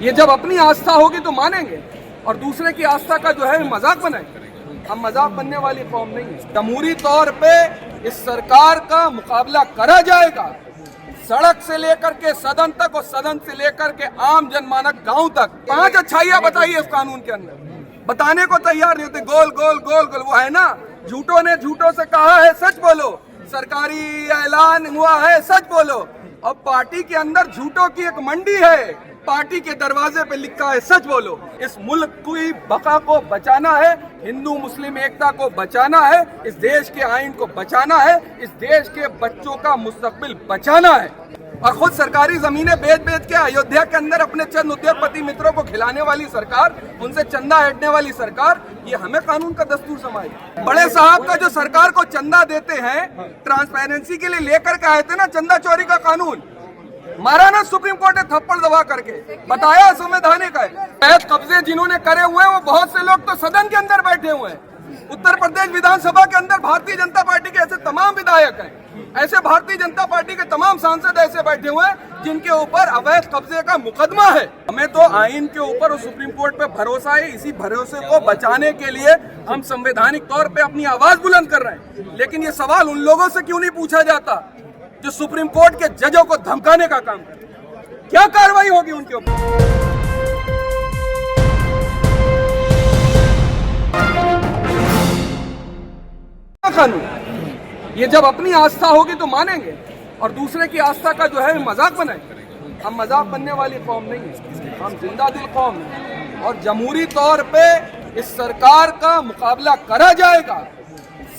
ये जब अपनी आस्था होगी तो मानेंगे, और दूसरे की आस्था का जो है मजाक बनाएंगे। हम मजाक बनने वाली कौम नहीं है। जमहूरी तौर पे इस सरकार का मुकाबला करा जाएगा, सड़क से लेकर के सदन तक और सदन से लेकर के आम जनमानस गांव तक। 5 अच्छाइयां बताइए इस कानून के अंदर, बताने को तैयार नहीं होते। गोल गोल गोल गोल, वो है ना, झूठों ने झूठों से कहा है सच बोलो, सरकारी ऐलान हुआ है सच बोलो। और पार्टी के अंदर झूठों की एक मंडी है, पार्टी के दरवाजे पे लिखा है सच बोलो। इस मुल्क की बका को बचाना है, हिंदू मुस्लिम एकता को बचाना है, इस देश के आइन को बचाना है, इस देश के बच्चों का मुस्तकबिल बचाना है। और खुद सरकारी जमीनें बेच बेच के अयोध्या के अंदर अपने चंद उद्योगपति मित्रों को खिलाने वाली सरकार, उनसे चंदा हटने वाली सरकार, ये हमें कानून का दस्तूर समाएगी। बड़े साहब का जो सरकार को चंदा देते हैं, ट्रांसपेरेंसी के लिए लेकर के आए थे ना चंदा चोरी का कानून, मारा ना सुप्रीम कोर्ट ने थप्पड़ दबा करके, बताया संवैधानिक है। अवैध कब्जे जिन्होंने करे हुए हैं वो बहुत से लोग तो सदन के अंदर बैठे हुए हैं। उत्तर प्रदेश विधानसभा के अंदर भारतीय जनता पार्टी के ऐसे तमाम विधायक हैं, ऐसे भारतीय जनता पार्टी के तमाम सांसद ऐसे बैठे हुए हैं जिनके ऊपर अवैध कब्जे का मुकदमा है। हमें तो आइन के ऊपर और सुप्रीम कोर्ट पे भरोसा है, इसी भरोसे को बचाने के लिए हम संवैधानिक तौर पे अपनी आवाज बुलंद कर रहे हैं। लेकिन ये सवाल उन लोगों से क्यों नहीं पूछा जाता जो सुप्रीम कोर्ट के जजों को धमकाने का काम करते हैं? क्या कार्रवाई होगी उनके ऊपर? कानून, ये जब अपनी आस्था होगी तो मानेंगे, और दूसरे की आस्था का जो है मजाक बनाएंगे। हम मजाक बनने वाली कौम नहीं है, हम जिंदा दिल कौम है। और जमहूरी तौर पे इस सरकार का मुकाबला करा जाएगा,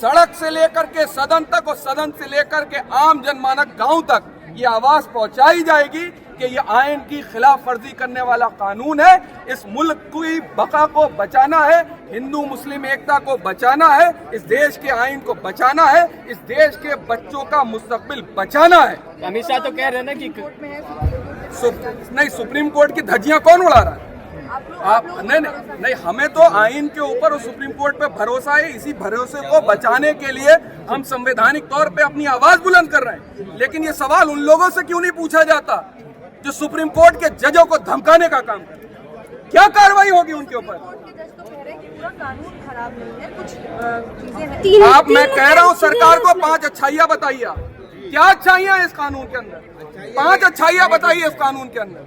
सड़क से लेकर के सदन तक और सदन से लेकर के आम जनमानस गांव तक ये आवाज पहुंचाई जाएगी कि ये आइन की खिलाफ वर्जी करने वाला कानून है। इस मुल्क की बका को बचाना है, हिंदू मुस्लिम एकता को बचाना है, इस देश के आइन को बचाना है, इस देश के बच्चों का मुस्तकबिल बचाना है। अमित शाह तो कह रहे हैं ना कि नहीं, सुप्रीम कोर्ट की धज्जियां कौन उड़ा रहा है? आप नहीं, हमें तो आइन के ऊपर और सुप्रीम कोर्ट पे भरोसा है, इसी भरोसे को बचाने के लिए हम संवैधानिक तौर पे अपनी आवाज बुलंद कर रहे हैं। लेकिन ये सवाल उन लोगों से क्यों नहीं पूछा जाता जो सुप्रीम कोर्ट के जजों को धमकाने का काम करते हैं? क्या कार्रवाई होगी उनके ऊपर? आप, मैं कह रहा हूँ सरकार को 5 अच्छाइयां बताइए। क्या अच्छाइयां है इस कानून के अंदर? 5 अच्छाइयां बताइए इस कानून के अंदर,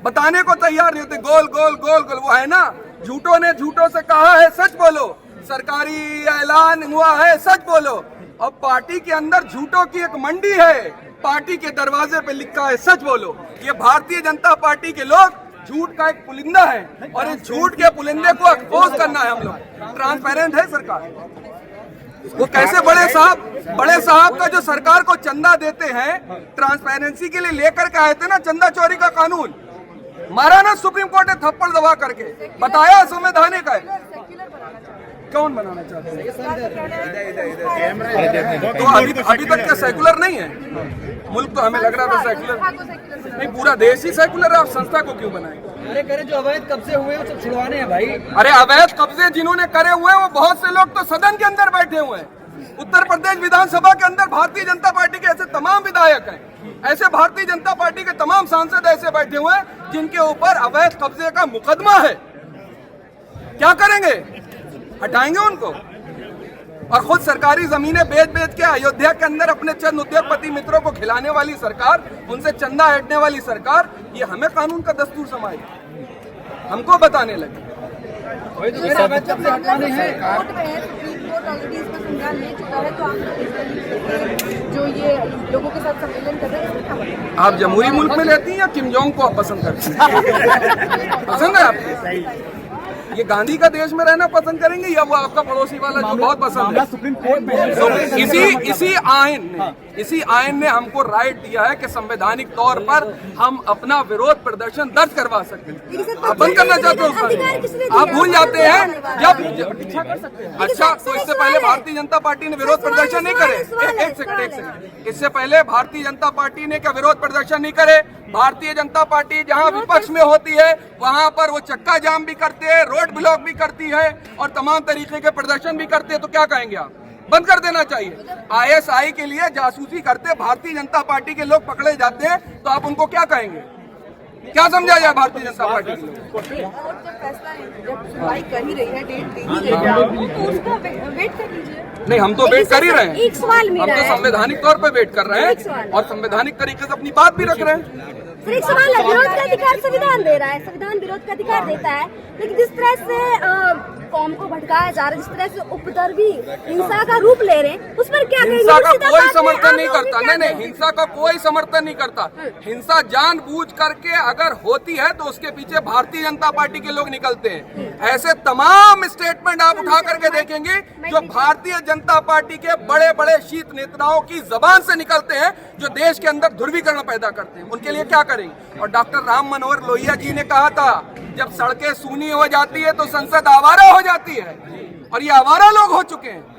बताने को तैयार नहीं होते। गोल गोल गोल गोल, वो है ना, झूठों ने झूठों से कहा है सच बोलो, सरकारी ऐलान हुआ है सच बोलो। और पार्टी के अंदर झूठों की एक मंडी है, पार्टी के दरवाजे पे लिखा है सच बोलो। ये भारतीय जनता पार्टी के लोग झूठ का एक पुलिंदा है, और इस झूठ के पुलिंदे को एक्सपोज करना है हम लोग। ट्रांसपेरेंट है सरकार। वो कैसे बड़े साहब का जो सरकार को चंदा देते हैं, ट्रांसपेरेंसी के लिए लेकर के आए थे ना चंदा चोरी का कानून, मारा ना सुप्रीम कोर्ट ने थप्पड़ दबा करके, बताया संवैधानिक है। कौन बनाना चाहते हैं? तो अभी तक क्या सेकुलर नहीं है मुल्क? तो हमें लग रहा था सेकुलर नहीं, पूरा देश ही सेकुलर है। आप संस्था को क्यों बनाएंगे? अरे करे जो अवैध कब्जे हुए हैं वो सब छुड़वाने हैं भाई। अरे अवैध कब्जे जिन्होंने करे हुए हैं वो बहुत से लोग तो सदन के अंदर बैठे हुए हैं। उत्तर प्रदेश विधानसभा के अंदर भारतीय जनता पार्टी के ऐसे तमाम विधायक हैं, ऐसे भारतीय जनता पार्टी के तमाम सांसद ऐसे बैठे हुए हैं जिनके ऊपर अवैध कब्जे का मुकदमा है। क्या करेंगे? हटाएंगे उनको। और खुद सरकारी जमीनें बेच बेच के अयोध्या के अंदर अपने चंद उद्योगपति मित्रों को खिलाने वाली सरकार, उनसे चंदा हटने वाली सरकार, ये हमें कानून का दस्तूर समाएगी, हमको बताने लगे। जो ये लोगों के साथ सम्मेलन कर रहे हैं, आप जमहूरी मुल्क में रहती हैं या किम जोंग को आप पसंद करती हैं? पसंद है आपको? ये गांधी का देश में रहना पसंद करेंगे या वो आपका पड़ोसी वाला जो बहुत पसंद है? सुप्रीम कोर्ट में इसी आइन ने हमको राइट दिया है कि संवैधानिक तौर पर हम अपना विरोध प्रदर्शन दर्ज करवा सकते हैं। आप बंद करना चाहते हो उसका? आप भूल जाते हैं जब अच्छा, तो इससे पहले भारतीय जनता पार्टी ने विरोध प्रदर्शन नहीं करे? एक सेकंड, इससे पहले भारतीय जनता पार्टी ने क्या विरोध प्रदर्शन नहीं करे? भारतीय जनता पार्टी जहां विपक्ष में होती है वहां पर वो चक्का जाम भी करते हैं, रोड ब्लॉक भी करती है और तमाम तरीके के प्रदर्शन भी करते हैं। तो क्या कहेंगे आप? बंद कर देना चाहिए। आईएसआई के लिए जासूसी करते भारतीय जनता पार्टी के लोग पकड़े जाते हैं तो आप उनको क्या कहेंगे? क्या समझा जाए भारतीय जनता पार्टी को? कोर्ट जब फैसला जब सुनवाई कर ही रही है, डेट दे ही रही है, तो उसका वेट कर लीजिए। नहीं, हम तो वेट कर ही रहे हैं। एक सवाल हम मेरा तो है संवैधानिक तौर पे वेट कर रहे एक हैं सवाल। और संवैधानिक तरीके से अपनी बात भी रख रहे हैं। सर, एक सवाल है, विरोध का अधिकार संविधान दे रहा है, संविधान विरोध का अधिकार देता है, लेकिन जिस तरह से कौम को भटकाया जा रहा है, जिस तरह से उपद्रवी हिंसा का रूप ले रहे हैं, उस पर क्या कहेंगे? हिंसा का कोई मुर्शिदाबाद में समर्थन आप नहीं लोग करता। क्या नहीं, कहेंगे? हिंसा का कोई समर्थन नहीं करता। हिंसा जानबूझ करके अगर होती है तो उसके पीछे भारतीय जनता पार्टी के लोग निकलते हैं। ऐसे तमाम स्टेटमेंट आप उठा करके देखेंगे जो भारतीय जनता पार्टी के बड़े बड़े शीत नेताओं की जबान से निकलते हैं, जो देश के अंदर ध्रुवीकरण पैदा करते हैं। उनके लिए क्या करेंगे? और डॉक्टर राम मनोहर लोहिया जी ने कहा था, जब सड़कें सूनी हो जाती है तो संसद आवारा हो जाती है, और ये आवारा लोग हो चुके हैं।